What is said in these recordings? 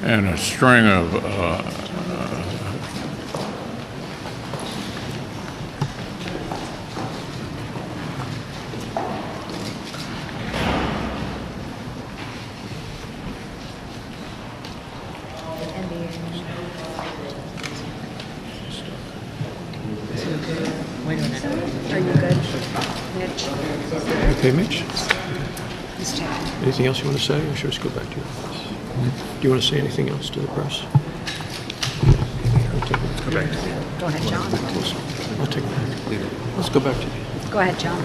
and a string of Wait a minute. Are you good, Mitch? Okay, Mitch? He's checking. Anything else you want to say, or should we just go back to your office? Do you want to say anything else to the press? Go back. Go ahead, John. I'll take it back. Let's go back to you. Go ahead, John.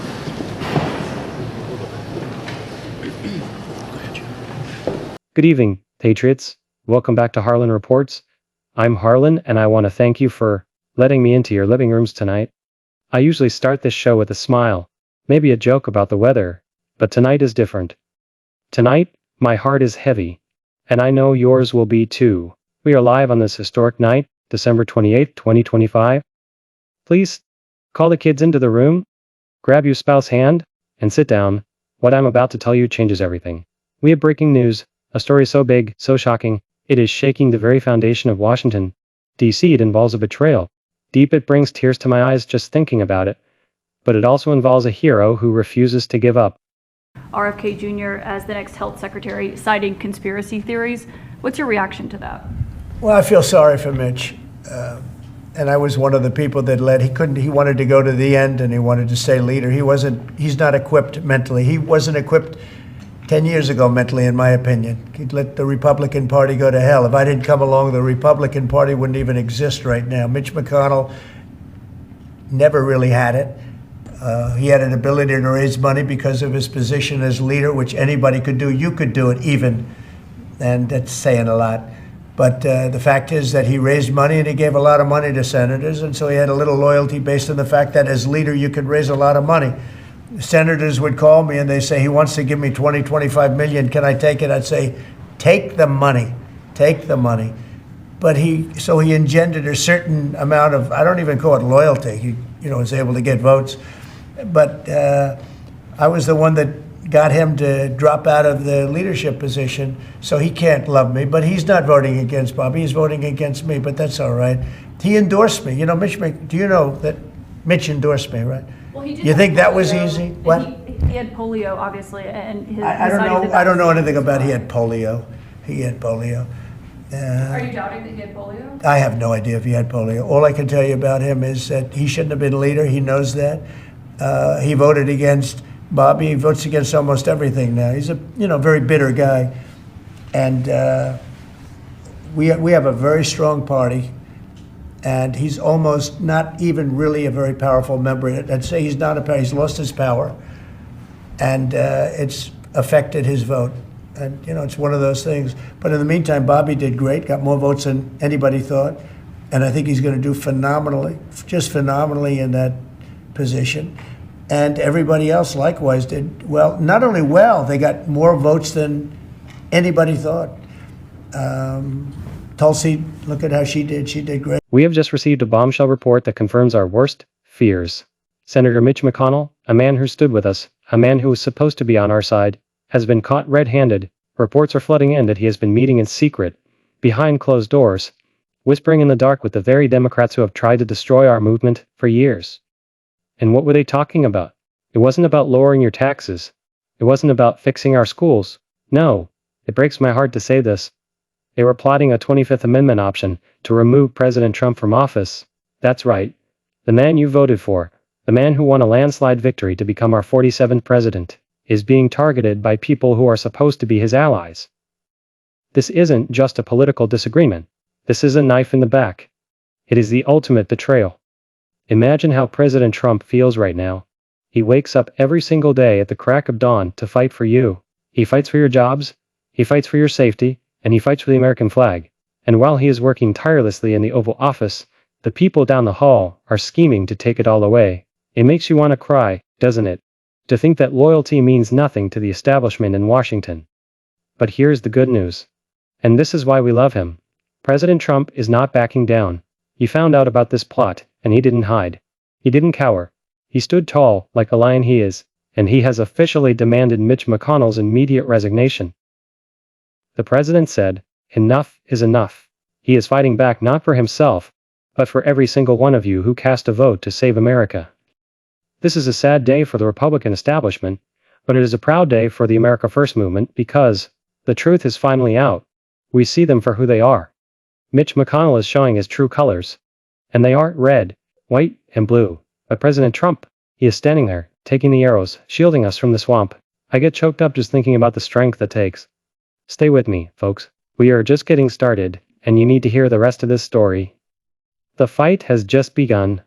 Go ahead, Jim. Good evening, Patriots. Welcome back to Harlan Reports. I'm Harlan, and I want to thank you for letting me into your living rooms tonight. I usually start this show with a smile, maybe a joke about the weather, but tonight is different. Tonight, my heart is heavy, and I know yours will be too. We are live on this historic night, December 28th, 2025. Please, call the kids into the room, grab your spouse's hand, and sit down. What I'm about to tell you changes everything. We have breaking news, a story so big, so shocking, it is shaking the very foundation of Washington, D.C. It involves a betrayal. Deep, it brings tears to my eyes just thinking about it. But it also involves a hero who refuses to give up. RFK Jr. as the next health secretary, citing conspiracy theories. What's your reaction to that? Well, I feel sorry for Mitch. And I was one of the people that led. He wanted to go to the end and he wanted to stay leader. He's not equipped mentally. He wasn't equipped 10 years ago mentally, in my opinion. He'd let the Republican Party go to hell. If I didn't come along, the Republican Party wouldn't even exist right now. Mitch McConnell never really had it. He had an ability to raise money because of his position as leader, which anybody could do. You could do it even, and that's saying a lot. But the fact is that he raised money and he gave a lot of money to senators, and so he had a little loyalty based on the fact that as leader you could raise a lot of money. Senators would call me and they say, he wants to give me 20, 25 million. Can I take it? I'd say, take the money. Take the money. But he engendered a certain amount of, I don't even call it loyalty. He was able to get votes. But I was the one that got him to drop out of the leadership position, so he can't love me. But he's not voting against Bobby. He's voting against me, but that's all right. He endorsed me. Do you know that Mitch endorsed me, right? Well, he did. You think that was easy? What? He had polio, obviously, and his. I don't know. I don't know anything about. He had polio. He had polio. Are you doubting that he had polio? I have no idea if he had polio. All I can tell you about him is that he shouldn't have been leader. He knows that. He voted against Bobby. He votes against almost everything now. He's a very bitter guy, and we have a very strong party. And he's almost not even really a very powerful member. I'd say he's not he's lost his power, and it's affected his vote. And it's one of those things. But in the meantime, Bobby did great, got more votes than anybody thought, and I think he's going to do phenomenally, just phenomenally in that position. And everybody else likewise did well. Not only well, they got more votes than anybody thought. Tulsi, look at how she did. She did great. We have just received a bombshell report that confirms our worst fears. Senator Mitch McConnell, a man who stood with us, a man who was supposed to be on our side, has been caught red-handed. Reports are flooding in that he has been meeting in secret, behind closed doors, whispering in the dark with the very Democrats who have tried to destroy our movement for years. And what were they talking about? It wasn't about lowering your taxes. It wasn't about fixing our schools. No, it breaks my heart to say this. They were plotting a 25th Amendment option to remove President Trump from office. That's right. The man you voted for, the man who won a landslide victory to become our 47th president, is being targeted by people who are supposed to be his allies. This isn't just a political disagreement. This is a knife in the back. It is the ultimate betrayal. Imagine how President Trump feels right now. He wakes up every single day at the crack of dawn to fight for you. He fights for your jobs, he fights for your safety, and he fights for the American flag. And while he is working tirelessly in the Oval Office, the people down the hall are scheming to take it all away. It makes you want to cry, doesn't it? To think that loyalty means nothing to the establishment in Washington. But here's the good news. And this is why we love him. President Trump is not backing down. He found out about this plot, and he didn't hide. He didn't cower. He stood tall, like a lion he is, and he has officially demanded Mitch McConnell's immediate resignation. The president said, enough is enough. He is fighting back not for himself, but for every single one of you who cast a vote to save America. This is a sad day for the Republican establishment, but it is a proud day for the America First movement because the truth is finally out. We see them for who they are. Mitch McConnell is showing his true colors. And they aren't red, white, and blue. But President Trump, he is standing there, taking the arrows, shielding us from the swamp. I get choked up just thinking about the strength it takes. Stay with me, folks. We are just getting started, and you need to hear the rest of this story. The fight has just begun.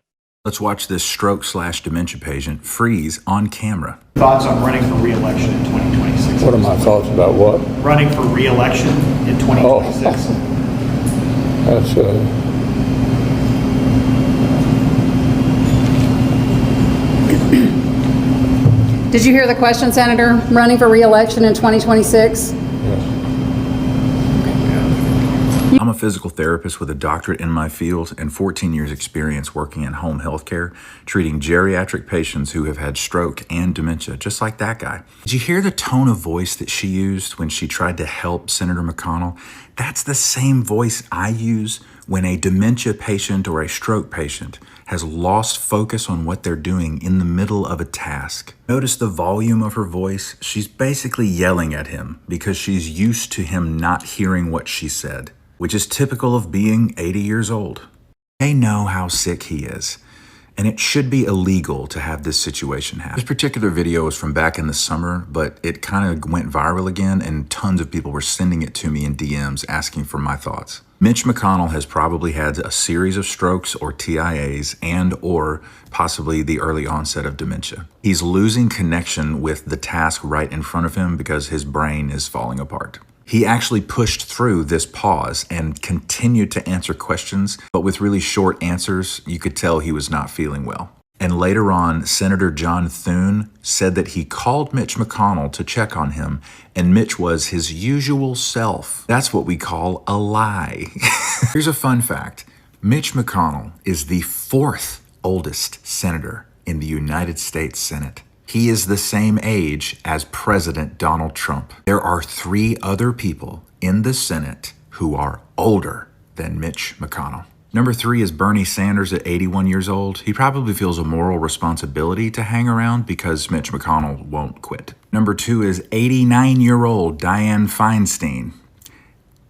Let's watch this stroke/dementia patient freeze on camera. Thoughts on running for re-election in 2026? What are my thoughts about what? Running for re-election in 2026. That's Did you hear the question, Senator? Running for re-election in 2026? I'm a physical therapist with a doctorate in my field and 14 years experience working in home health care, treating geriatric patients who have had stroke and dementia, just like that guy. Did you hear the tone of voice that she used when she tried to help Senator McConnell? That's the same voice I use when a dementia patient or a stroke patient has lost focus on what they're doing in the middle of a task. Notice the volume of her voice. She's basically yelling at him because she's used to him not hearing what she said, which is typical of being 80 years old. They know how sick he is, and it should be illegal to have this situation happen. This particular video is from back in the summer, but it kind of went viral again, and tons of people were sending it to me in DMs asking for my thoughts. Mitch McConnell has probably had a series of strokes or TIAs and or possibly the early onset of dementia. He's losing connection with the task right in front of him because his brain is falling apart. He actually pushed through this pause and continued to answer questions, but with really short answers, you could tell he was not feeling well. And later on, Senator John Thune said that he called Mitch McConnell to check on him, and Mitch was his usual self. That's what we call a lie. Here's a fun fact. Mitch McConnell is the 4th oldest senator in the United States Senate. He is the same age as President Donald Trump. There are 3 other people in the Senate who are older than Mitch McConnell. Number 3 is Bernie Sanders at 81 years old. He probably feels a moral responsibility to hang around because Mitch McConnell won't quit. Number 2 is 89-year-old Dianne Feinstein.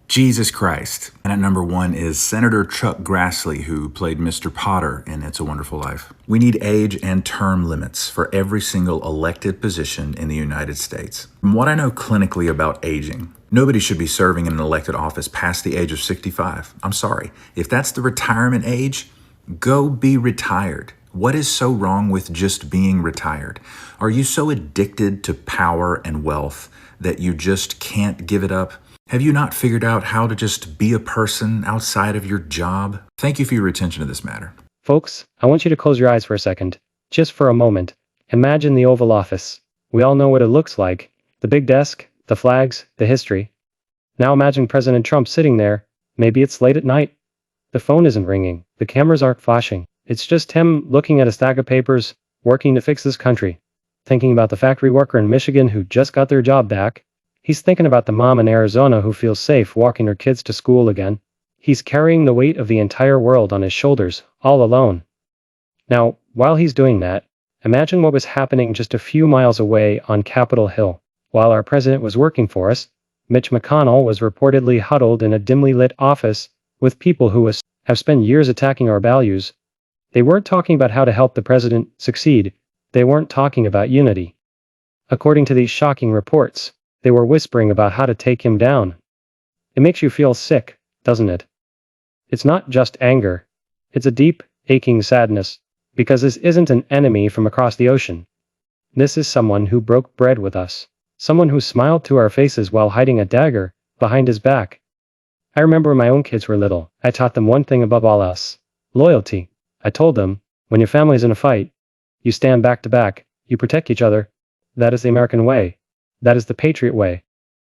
Jesus Christ. And at number 1 is Senator Chuck Grassley, who played Mr. Potter in It's a Wonderful Life. We need age and term limits for every single elected position in the United States. From what I know clinically about aging, nobody should be serving in an elected office past the age of 65. I'm sorry. If that's the retirement age, go be retired. What is so wrong with just being retired? Are you so addicted to power and wealth that you just can't give it up? Have you not figured out how to just be a person outside of your job? Thank you for your attention to this matter. Folks, I want you to close your eyes for a second. Just for a moment. Imagine the Oval Office. We all know what it looks like. The big desk, the flags, the history. Now imagine President Trump sitting there. Maybe it's late at night. The phone isn't ringing. The cameras aren't flashing. It's just him looking at a stack of papers, working to fix this country. Thinking about the factory worker in Michigan who just got their job back. He's thinking about the mom in Arizona who feels safe walking her kids to school again. He's carrying the weight of the entire world on his shoulders, all alone. Now, while he's doing that, imagine what was happening just a few miles away on Capitol Hill. While our president was working for us, Mitch McConnell was reportedly huddled in a dimly lit office with people who have spent years attacking our values. They weren't talking about how to help the president succeed. They weren't talking about unity. According to these shocking reports, they were whispering about how to take him down. It makes you feel sick, doesn't it? It's not just anger. It's a deep, aching sadness, because this isn't an enemy from across the ocean. This is someone who broke bread with us. Someone who smiled to our faces while hiding a dagger behind his back. I remember when my own kids were little, I taught them one thing above all else: loyalty. I told them, when your family's in a fight, you stand back to back, you protect each other. That is the American way. That is the patriot way.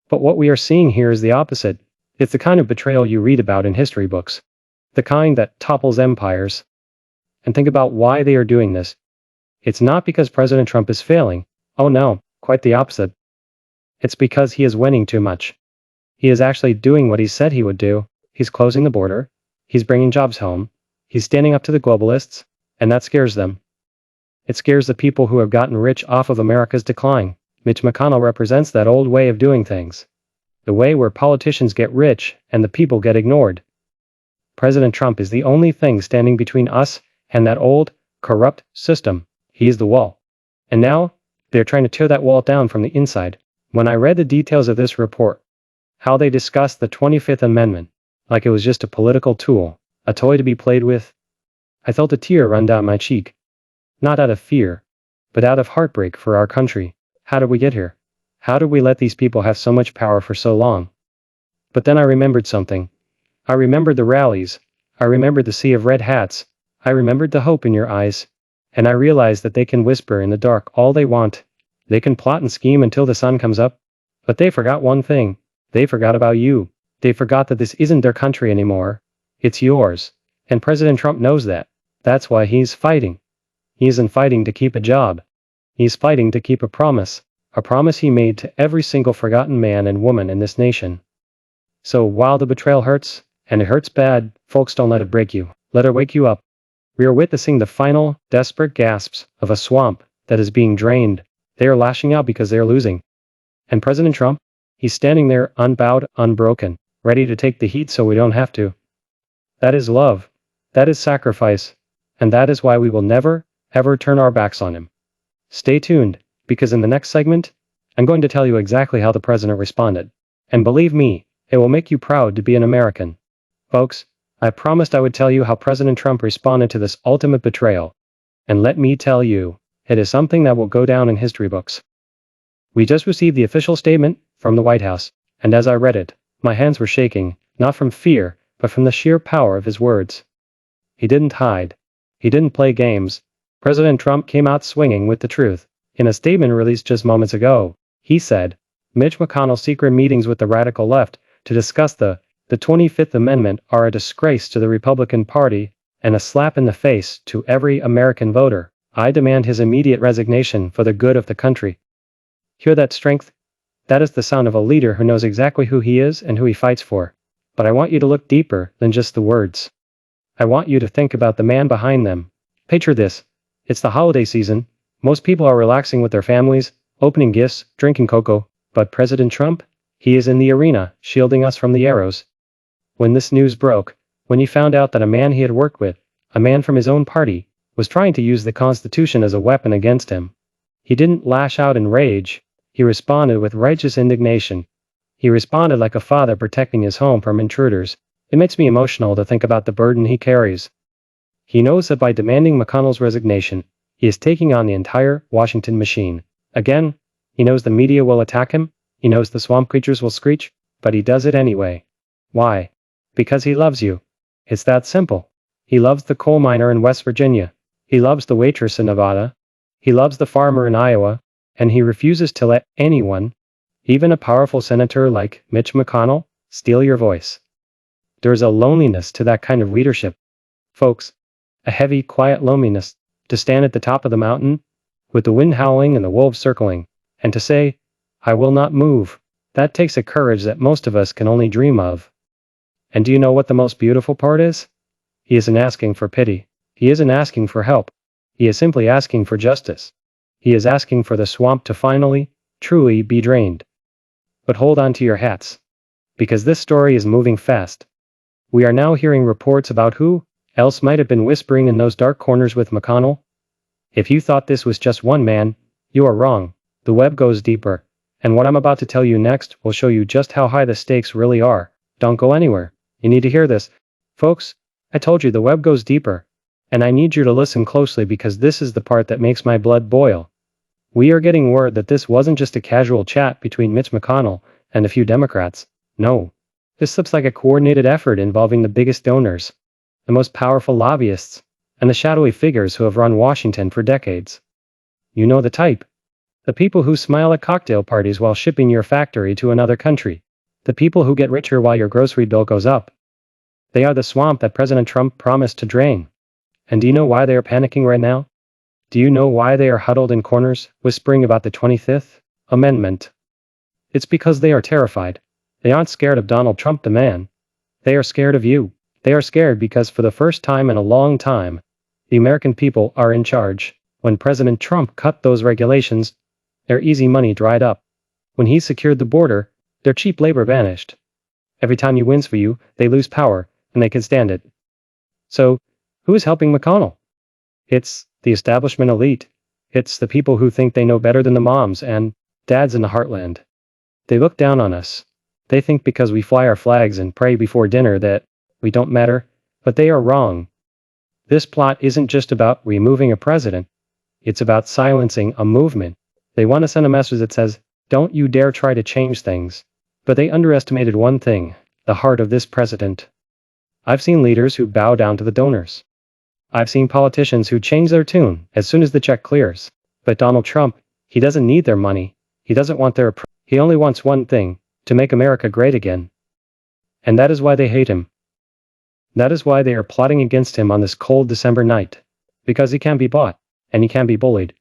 But what we are seeing here is the opposite. It's the kind of betrayal you read about in history books. The kind that topples empires. And think about why they are doing this. It's not because President Trump is failing. Oh no, quite the opposite. It's because he is winning too much. He is actually doing what he said he would do. He's closing the border. He's bringing jobs home. He's standing up to the globalists, and that scares them. It scares the people who have gotten rich off of America's decline. Mitch McConnell represents that old way of doing things. The way where politicians get rich and the people get ignored. President Trump is the only thing standing between us and that old, corrupt system. He is the wall. And now, they're trying to tear that wall down from the inside. When I read the details of this report, how they discussed the 25th Amendment, like it was just a political tool, a toy to be played with, I felt a tear run down my cheek. Not out of fear, but out of heartbreak for our country. How did we get here? How did we let these people have so much power for so long? But then I remembered something. I remembered the rallies. I remembered the sea of red hats. I remembered the hope in your eyes. And I realized that they can whisper in the dark all they want. They can plot and scheme until the sun comes up. But they forgot one thing. They forgot about you. They forgot that this isn't their country anymore. It's yours. And President Trump knows that. That's why he's fighting. He isn't fighting to keep a job. He's fighting to keep a promise he made to every single forgotten man and woman in this nation. So while the betrayal hurts, and it hurts bad, folks, don't let it break you. Let it wake you up. We are witnessing the final, desperate gasps of a swamp that is being drained. They are lashing out because they are losing. And President Trump, he's standing there unbowed, unbroken, ready to take the heat so we don't have to. That is love. That is sacrifice. And that is why we will never, ever turn our backs on him. Stay tuned, because in the next segment, I'm going to tell you exactly how the president responded. And believe me, it will make you proud to be an American. Folks, I promised I would tell you how President Trump responded to this ultimate betrayal. And let me tell you, it is something that will go down in history books. We just received the official statement from the White House, and as I read it, my hands were shaking, not from fear, but from the sheer power of his words. He didn't hide. He didn't play games. President Trump came out swinging with the truth. In a statement released just moments ago, he said, Mitch McConnell's secret meetings with the radical left to discuss the 25th Amendment are a disgrace to the Republican Party and a slap in the face to every American voter. I demand his immediate resignation for the good of the country. Hear that strength? That is the sound of a leader who knows exactly who he is and who he fights for. But I want you to look deeper than just the words. I want you to think about the man behind them. Picture this. It's the holiday season. Most people are relaxing with their families, opening gifts, drinking cocoa. But President Trump? He is in the arena, shielding us from the arrows. When this news broke, when he found out that a man he had worked with, a man from his own party, was trying to use the Constitution as a weapon against him, he didn't lash out in rage. He responded with righteous indignation. He responded like a father protecting his home from intruders. It makes me emotional to think about the burden he carries. He knows that by demanding McConnell's resignation, he is taking on the entire Washington machine. Again, he knows the media will attack him. He knows the swamp creatures will screech, but he does it anyway. Why? Because he loves you. It's that simple. He loves the coal miner in West Virginia. He loves the waitress in Nevada. He loves the farmer in Iowa. And he refuses to let anyone, even a powerful senator like Mitch McConnell, steal your voice. There's a loneliness to that kind of leadership. Folks, a heavy, quiet loneliness to stand at the top of the mountain, with the wind howling and the wolves circling, and to say, I will not move. That takes a courage that most of us can only dream of. And do you know what the most beautiful part is? He isn't asking for pity. He isn't asking for help. He is simply asking for justice. He is asking for the swamp to finally, truly be drained. But hold on to your hats. Because this story is moving fast. We are now hearing reports about who else might have been whispering in those dark corners with McConnell. If you thought this was just one man, you are wrong. The web goes deeper. And what I'm about to tell you next will show you just how high the stakes really are. Don't go anywhere. You need to hear this. Folks, I told you the web goes deeper. And I need you to listen closely because this is the part that makes my blood boil. We are getting word that this wasn't just a casual chat between Mitch McConnell and a few Democrats. No. This looks like a coordinated effort involving the biggest donors, the most powerful lobbyists, and the shadowy figures who have run Washington for decades. You know the type. The people who smile at cocktail parties while shipping your factory to another country. The people who get richer while your grocery bill goes up. They are the swamp that President Trump promised to drain. And do you know why they are panicking right now? Do you know why they are huddled in corners, whispering about the 25th Amendment? It's because they are terrified. They aren't scared of Donald Trump the man. They are scared of you. They are scared because for the first time in a long time, the American people are in charge. When President Trump cut those regulations, their easy money dried up. When he secured the border, their cheap labor vanished. Every time he wins for you, they lose power, and they can stand it. So, who is helping McConnell? It's the establishment elite. It's the people who think they know better than the moms and dads in the heartland. They look down on us. They think because we fly our flags and pray before dinner that we don't matter, but they are wrong. This plot isn't just about removing a president. It's about silencing a movement. They want to send a message that says, don't you dare try to change things. But they underestimated one thing, the heart of this president. I've seen leaders who bow down to the donors. I've seen politicians who change their tune as soon as the check clears. But Donald Trump, he doesn't need their money. He doesn't want their approval. He only wants one thing, to make America great again. And that is why they hate him. That is why they are plotting against him on this cold December night. Because he can't be bought, and he can't be bullied.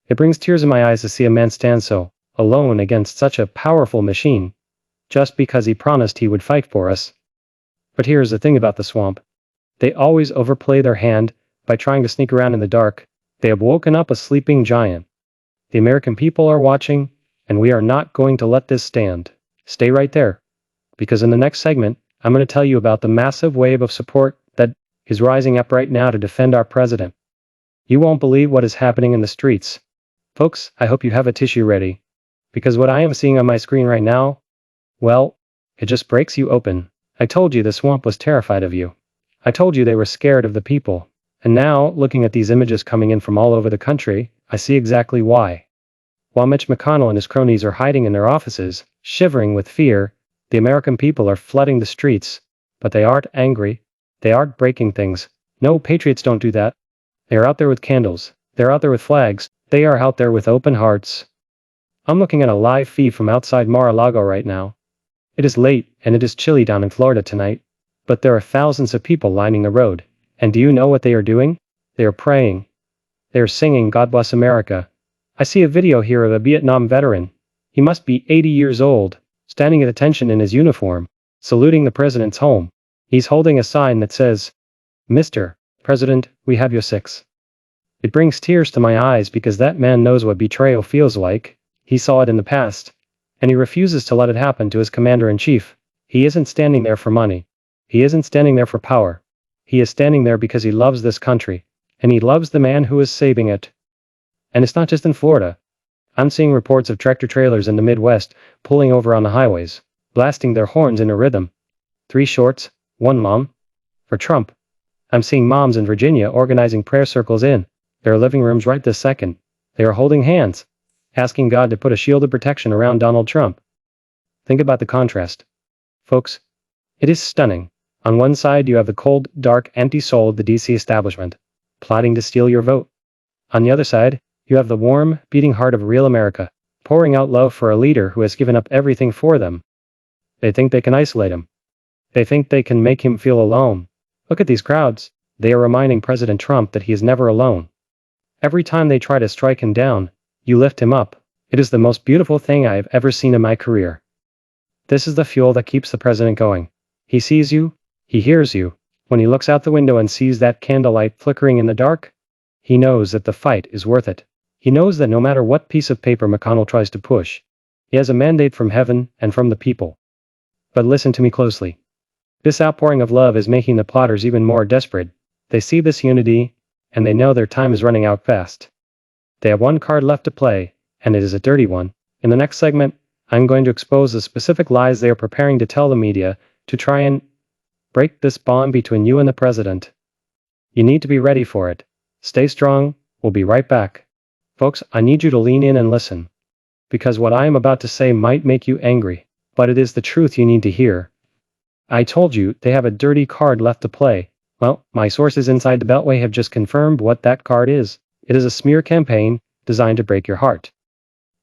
It brings tears in my eyes to see a man stand so alone against such a powerful machine, just because he promised he would fight for us. But here's the thing about the swamp. They always overplay their hand by trying to sneak around in the dark. They have woken up a sleeping giant. The American people are watching, and we are not going to let this stand. Stay right there, because in the next segment, I'm going to tell you about the massive wave of support that is rising up right now to defend our president. You won't believe what is happening in the streets. Folks, I hope you have a tissue ready, because what I am seeing on my screen right now, well, it just breaks you open. I told you the swamp was terrified of you. I told you they were scared of the people. And now, looking at these images coming in from all over the country, I see exactly why. While Mitch McConnell and his cronies are hiding in their offices, shivering with fear, the American people are flooding the streets. But they aren't angry. They aren't breaking things. No, patriots don't do that. They are out there with candles. They're out there with flags. They are out there with open hearts. I'm looking at a live feed from outside Mar-a-Lago right now. It is late, and it is chilly down in Florida tonight. But there are thousands of people lining the road. And do you know what they are doing? They are praying. They are singing God Bless America. I see a video here of a Vietnam veteran. He must be 80 years old, standing at attention in his uniform, saluting the president's home. He's holding a sign that says, Mr. President, we have your six. It brings tears to my eyes because that man knows what betrayal feels like. He saw it in the past, and he refuses to let it happen to his commander-in-chief. He isn't standing there for money. He isn't standing there for power. He is standing there because he loves this country, and he loves the man who is saving it. And it's not just in Florida. I'm seeing reports of tractor-trailers in the Midwest pulling over on the highways, blasting their horns in a rhythm. 3 shorts, 1 mom. For Trump. I'm seeing moms in Virginia organizing prayer circles in their living rooms right this second. They are holding hands, asking God to put a shield of protection around Donald Trump. Think about the contrast. Folks, it is stunning. On one side you have the cold, dark, empty soul of the DC establishment, plotting to steal your vote. On the other side, you have the warm, beating heart of real America, pouring out love for a leader who has given up everything for them. They think they can isolate him. They think they can make him feel alone. Look at these crowds. They are reminding President Trump that he is never alone. Every time they try to strike him down, you lift him up. It is the most beautiful thing I have ever seen in my career. This is the fuel that keeps the president going. He sees you. He hears you. When he looks out the window and sees that candlelight flickering in the dark, he knows that the fight is worth it. He knows that no matter what piece of paper McConnell tries to push, he has a mandate from heaven and from the people. But listen to me closely. This outpouring of love is making the plotters even more desperate. They see this unity, and they know their time is running out fast. They have one card left to play, and it is a dirty one. In the next segment, I'm going to expose the specific lies they are preparing to tell the media to try and break this bond between you and the president. You need to be ready for it. Stay strong. We'll be right back. Folks, I need you to lean in and listen. Because what I am about to say might make you angry, but it is the truth you need to hear. I told you they have a dirty card left to play. Well, my sources inside the Beltway have just confirmed what that card is. It is a smear campaign designed to break your heart.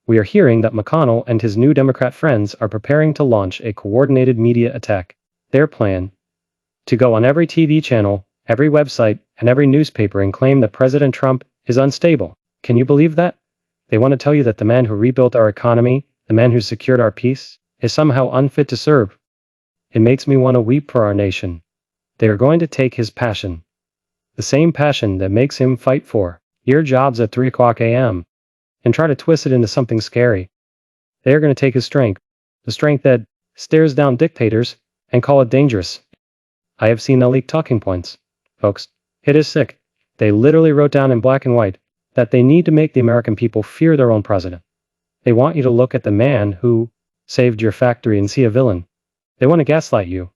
We are hearing that McConnell and his new Democrat friends are preparing to launch a coordinated media attack. Their plan: to go on every TV channel, every website, and every newspaper and claim that President Trump is unstable. Can you believe that? They want to tell you that the man who rebuilt our economy, the man who secured our peace, is somehow unfit to serve. It makes me want to weep for our nation. They are going to take his passion. The same passion that makes him fight for your jobs at 3 o'clock a.m. and try to twist it into something scary. They are going to take his strength, the strength that stares down dictators, and call it dangerous. I have seen the leaked talking points. Folks, it is sick. They literally wrote down in black and white that they need to make the American people fear their own president. They want you to look at the man who saved your factory and see a villain. They want to gaslight you.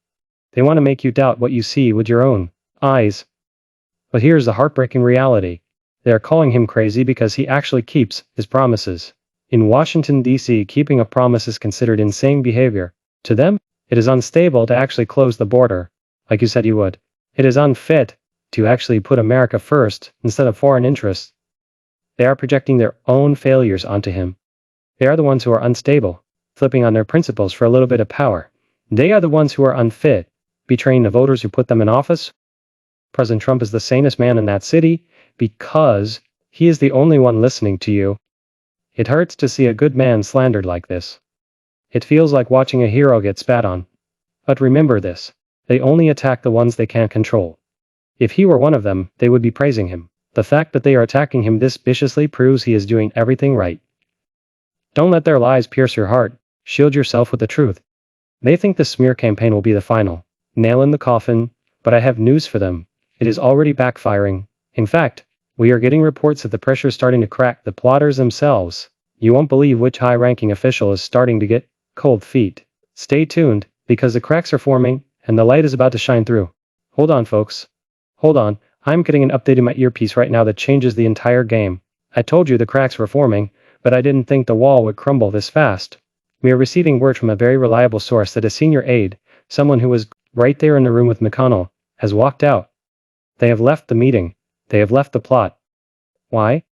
They want to make you doubt what you see with your own eyes. But here's the heartbreaking reality. They are calling him crazy because he actually keeps his promises. In Washington, D.C., keeping a promise is considered insane behavior. To them, it is unstable to actually close the border, like you said you would. It is unfit to actually put America first instead of foreign interests. They are projecting their own failures onto him. They are the ones who are unstable, flipping on their principles for a little bit of power. They are the ones who are unfit, betraying the voters who put them in office. President Trump is the sanest man in that city because he is the only one listening to you. It hurts to see a good man slandered like this. It feels like watching a hero get spat on. But remember this, they only attack the ones they can't control. If he were one of them, they would be praising him. The fact that they are attacking him this viciously proves he is doing everything right. Don't let their lies pierce your heart. Shield yourself with the truth. They think the smear campaign will be the final nail in the coffin, but I have news for them. It is already backfiring. In fact, we are getting reports that the pressure is starting to crack the plotters themselves. You won't believe which high-ranking official is starting to get cold feet. Stay tuned, because the cracks are forming, and the light is about to shine through. Hold on, folks. Hold on, I'm getting an update in my earpiece right now that changes the entire game. I told you the cracks were forming, but I didn't think the wall would crumble this fast. We are receiving word from a very reliable source that a senior aide, someone who was right there in the room with McConnell, has walked out. They have left the meeting. They have left the plot. Why?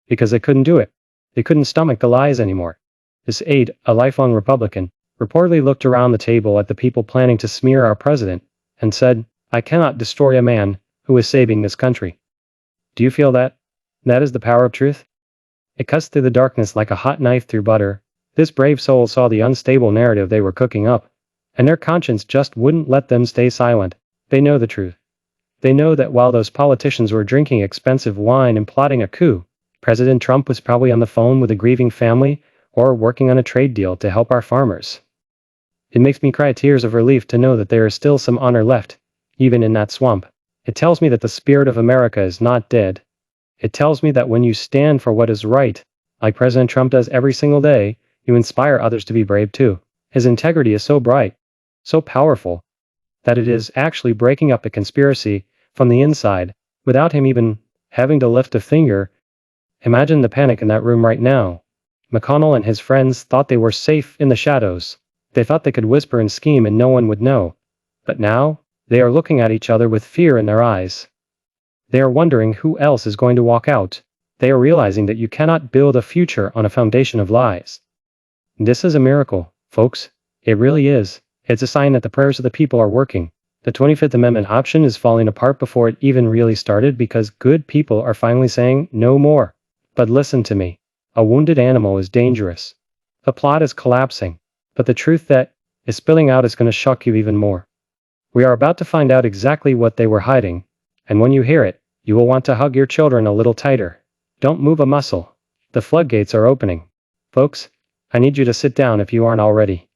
Because they couldn't do it. They couldn't stomach the lies anymore. This aide, a lifelong Republican, reportedly looked around the table at the people planning to smear our president and said, "I cannot destroy a man who is saving this country." Do you feel that? That is the power of truth. It cuts through the darkness like a hot knife through butter. This brave soul saw the unstable narrative they were cooking up, and their conscience just wouldn't let them stay silent. They know the truth. They know that while those politicians were drinking expensive wine and plotting a coup, President Trump was probably on the phone with a grieving family or working on a trade deal to help our farmers. It makes me cry tears of relief to know that there is still some honor left, even in that swamp. It tells me that the spirit of America is not dead. It tells me that when you stand for what is right, like President Trump does every single day, you inspire others to be brave too. His integrity is so bright, so powerful, that it is actually breaking up a conspiracy from the inside, without him even having to lift a finger. Imagine the panic in that room right now. McConnell and his friends thought they were safe in the shadows. They thought they could whisper and scheme and no one would know. But now, they are looking at each other with fear in their eyes. They are wondering who else is going to walk out. They are realizing that you cannot build a future on a foundation of lies. This is a miracle, folks. It really is. It's a sign that the prayers of the people are working. The 25th Amendment option is falling apart before it even really started because good people are finally saying no more. But listen to me. A wounded animal is dangerous. The plot is collapsing, but the truth that is spilling out is going to shock you even more. We are about to find out exactly what they were hiding, and when you hear it, you will want to hug your children a little tighter. Don't move a muscle. The floodgates are opening. Folks, I need you to sit down if you aren't already.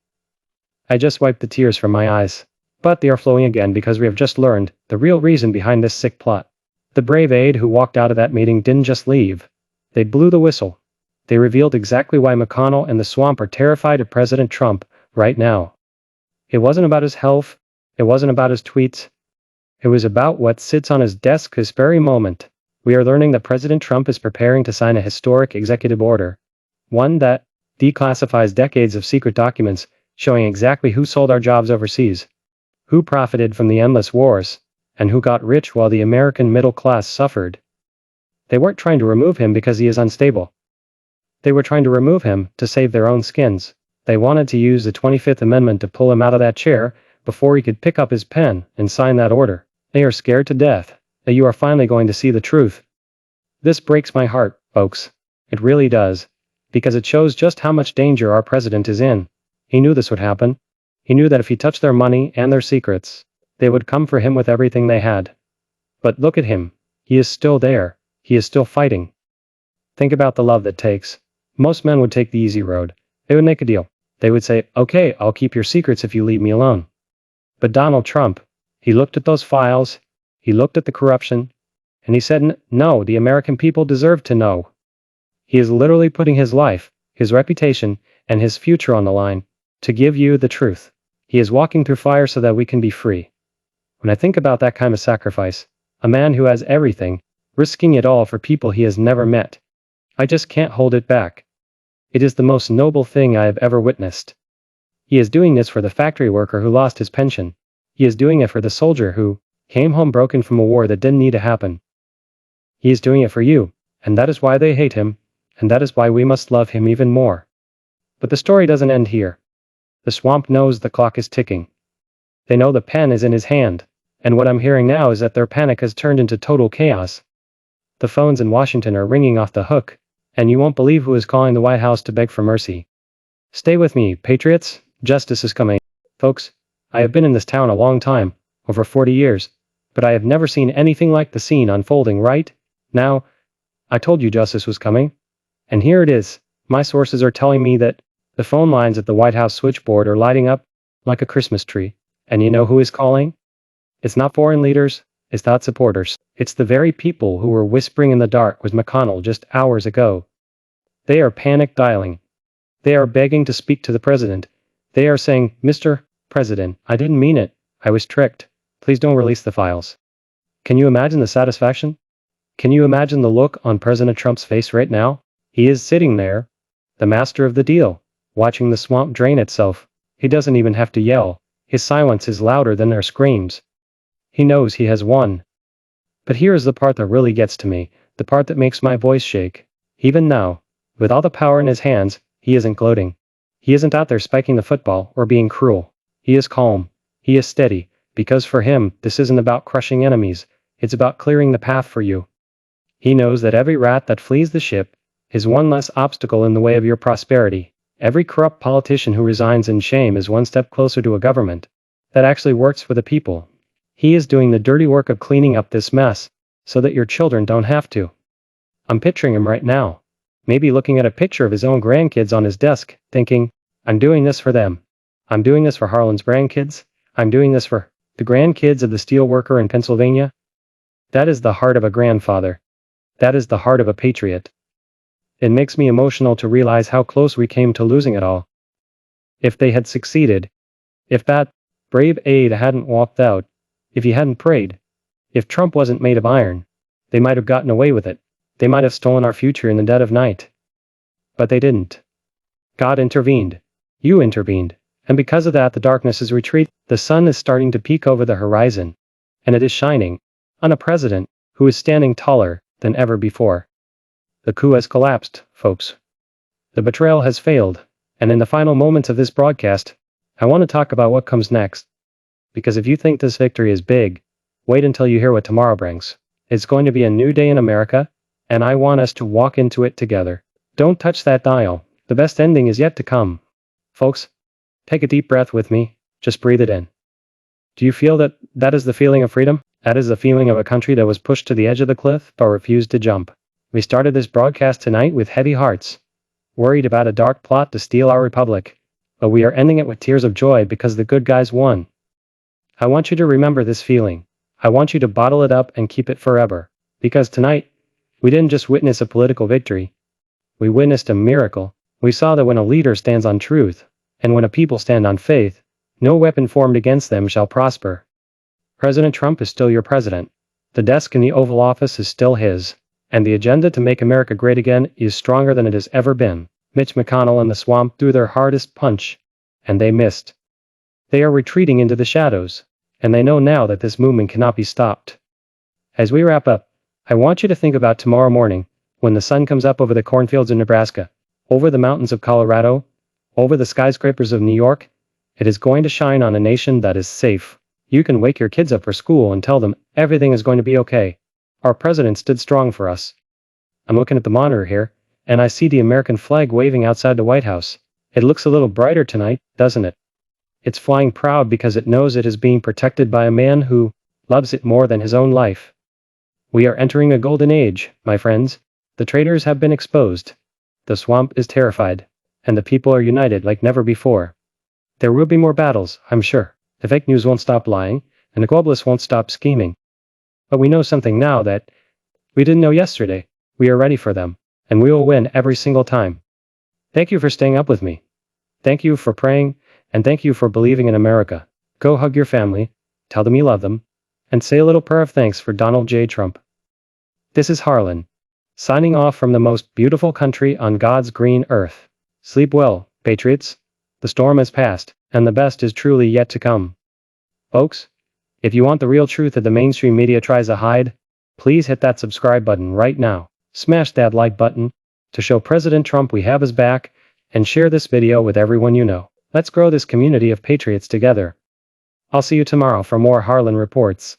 I just wiped the tears from my eyes, but they are flowing again because we have just learned the real reason behind this sick plot. The brave aide who walked out of that meeting didn't just leave. They blew the whistle. They revealed exactly why McConnell and the swamp are terrified of President Trump right now. It wasn't about his health. It wasn't about his tweets. It was about what sits on his desk this very moment. We are learning that President Trump is preparing to sign a historic executive order, one that declassifies decades of secret documents showing exactly who sold our jobs overseas, who profited from the endless wars, and who got rich while the American middle class suffered. They weren't trying to remove him because he is unstable. They were trying to remove him to save their own skins. They wanted to use the 25th Amendment to pull him out of that chair before he could pick up his pen and sign that order. They are scared to death that you are finally going to see the truth. This breaks my heart, folks. It really does, because it shows just how much danger our president is in. He knew this would happen. He knew that if he touched their money and their secrets, they would come for him with everything they had. But look at him. He is still there. He is still fighting. Think about the love that takes. Most men would take the easy road. They would make a deal. They would say, okay, I'll keep your secrets if you leave me alone. But Donald Trump, he looked at those files, he looked at the corruption, and he said, no, the American people deserve to know. He is literally putting his life, his reputation, and his future on the line to give you the truth. He is walking through fire so that we can be free. When I think about that kind of sacrifice, a man who has everything, risking it all for people he has never met, I just can't hold it back. It is the most noble thing I have ever witnessed. He is doing this for the factory worker who lost his pension. He is doing it for the soldier who came home broken from a war that didn't need to happen. He is doing it for you, and that is why they hate him, and that is why we must love him even more. But the story doesn't end here. The swamp knows the clock is ticking. They know the pen is in his hand, and what I'm hearing now is that their panic has turned into total chaos. The phones in Washington are ringing off the hook, and you won't believe who is calling the White House to beg for mercy. Stay with me, patriots. Justice is coming. Folks, I have been in this town a long time, over 40 years, but I have never seen anything like the scene unfolding right now. I told you justice was coming. And here it is. My sources are telling me that the phone lines at the White House switchboard are lighting up like a Christmas tree. And you know who is calling? It's not foreign leaders, it's not supporters. It's the very people who were whispering in the dark with McConnell just hours ago. They are panic dialing. They are begging to speak to the president. They are saying, Mr. President, I didn't mean it. I was tricked. Please don't release the files. Can you imagine the satisfaction? Can you imagine the look on President Trump's face right now? He is sitting there, the master of the deal, watching the swamp drain itself. He doesn't even have to yell. His silence is louder than their screams. He knows he has won. But here is the part that really gets to me, the part that makes my voice shake. Even now, with all the power in his hands, he isn't gloating. He isn't out there spiking the football or being cruel. He is calm. He is steady, because for him, this isn't about crushing enemies. It's about clearing the path for you. He knows that every rat that flees the ship is one less obstacle in the way of your prosperity. Every corrupt politician who resigns in shame is one step closer to a government that actually works for the people. He is doing the dirty work of cleaning up this mess so that your children don't have to. I'm picturing him right now, maybe looking at a picture of his own grandkids on his desk, thinking, I'm doing this for them. I'm doing this for Harlan's grandkids. I'm doing this for the grandkids of the steel worker in Pennsylvania. That is the heart of a grandfather. That is the heart of a patriot. It makes me emotional to realize how close we came to losing it all. If they had succeeded, if that brave aide hadn't walked out, if he hadn't prayed, if Trump wasn't made of iron, they might have gotten away with it. They might have stolen our future in the dead of night. But they didn't. God intervened. You intervened. And because of that, the darkness is retreating. The sun is starting to peek over the horizon, and it is shining on a president who is standing taller than ever before. The coup has collapsed, folks. The betrayal has failed, and in the final moments of this broadcast, I want to talk about what comes next. Because if you think this victory is big, wait until you hear what tomorrow brings. It's going to be a new day in America, and I want us to walk into it together. Don't touch that dial. The best ending is yet to come. Folks, take a deep breath with me. Just breathe it in. Do you feel that that is the feeling of freedom? That is the feeling of a country that was pushed to the edge of the cliff but refused to jump. We started this broadcast tonight with heavy hearts, worried about a dark plot to steal our republic, but we are ending it with tears of joy because the good guys won. I want you to remember this feeling. I want you to bottle it up and keep it forever, because tonight, we didn't just witness a political victory. We witnessed a miracle. We saw that when a leader stands on truth, and when a people stand on faith, no weapon formed against them shall prosper. President Trump is still your president. The desk in the Oval Office is still his. And the agenda to make America great again is stronger than it has ever been. Mitch McConnell and the swamp threw their hardest punch, and they missed. They are retreating into the shadows, and they know now that this movement cannot be stopped. As we wrap up, I want you to think about tomorrow morning, when the sun comes up over the cornfields of Nebraska, over the mountains of Colorado, over the skyscrapers of New York. It is going to shine on a nation that is safe. You can wake your kids up for school and tell them everything is going to be okay. Our president stood strong for us. I'm looking at the monitor here, and I see the American flag waving outside the White House. It looks a little brighter tonight, doesn't it? It's flying proud because it knows it is being protected by a man who loves it more than his own life. We are entering a golden age, my friends. The traitors have been exposed. The swamp is terrified, and the people are united like never before. There will be more battles, I'm sure. The fake news won't stop lying, and the globalists won't stop scheming. But we know something now that we didn't know yesterday. We are ready for them, and we will win every single time. Thank you for staying up with me. Thank you for praying, and thank you for believing in America. Go hug your family, tell them you love them, and say a little prayer of thanks for Donald J. Trump. This is Harlan, signing off from the most beautiful country on God's green earth. Sleep well, patriots. The storm has passed, and the best is truly yet to come. Folks, if you want the real truth that the mainstream media tries to hide, please hit that subscribe button right now. Smash that like button to show President Trump we have his back, and share this video with everyone you know. Let's grow this community of patriots together. I'll see you tomorrow for more Harlan Reports.